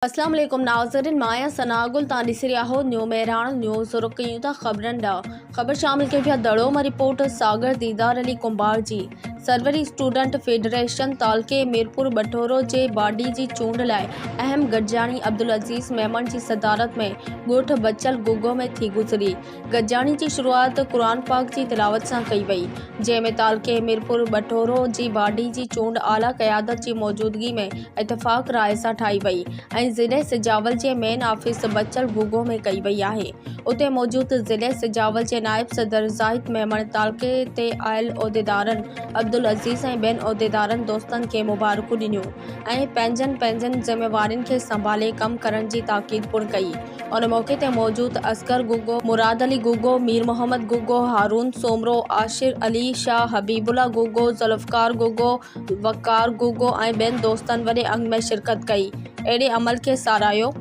अस्सलाम वालेकुम नाज़रीन, माया सनागुल तानिसरियाहो न्यू मेहरान न्यूज़ रुकयूं था खबरन डा खबर शामिल के दड़ो में रिपोर्ट सागर दीदार अली कुंभार जी सरवरी स्टूडेंट फेडरेशन तालके मीरपुर बटोरो जे बाडी जी चूंड लाइ अहम गॾजाणी अब्दुल अज़ीज़ मेमन जी सदारत में ॻोठ बचल गुगो में थी गुज़री। गॾजाणी जी शुरुआत कुरान पाक जी तिलावत सां कई वई, जंहिंमें तालके मीरपुर बटोरो जी बाडी जी चूंड आला क़यादत जी मौजूदगी में इतफ़ाक़ राय सां ठाही वई ऐं ज़िले सिजावल के मेन ऑफिस बचल गुगो में कई वई आहे। उते मौजूद ज़िले सिजावल के नायब सदर ज़ाहिद मेमन तालके ते आयल उहदेदारन अब्दुल अज़ीज़ ऐं ॿियनि उहदेदारनि दोस्तनि खे मुबारकूं ॾिनियूं ऐं पंहिंजनि ज़िम्मेवारियुनि खे संभाले कम करण जी ताक़ीद पुर कई। उन मौके ते मौजूद असगर गुगो, मुराद अली गुगो, मीर मोहम्मद गुगो, हारून सोमरो, आशिर अली शाह, हबीबुल्ला गुगो, ज़ुल्फ़कार गुगो, वक़ार गुगो ऐं ॿियनि दोस्तनि वॾे अंग में शिरकत कई। अहिड़े अमल के साराहियो।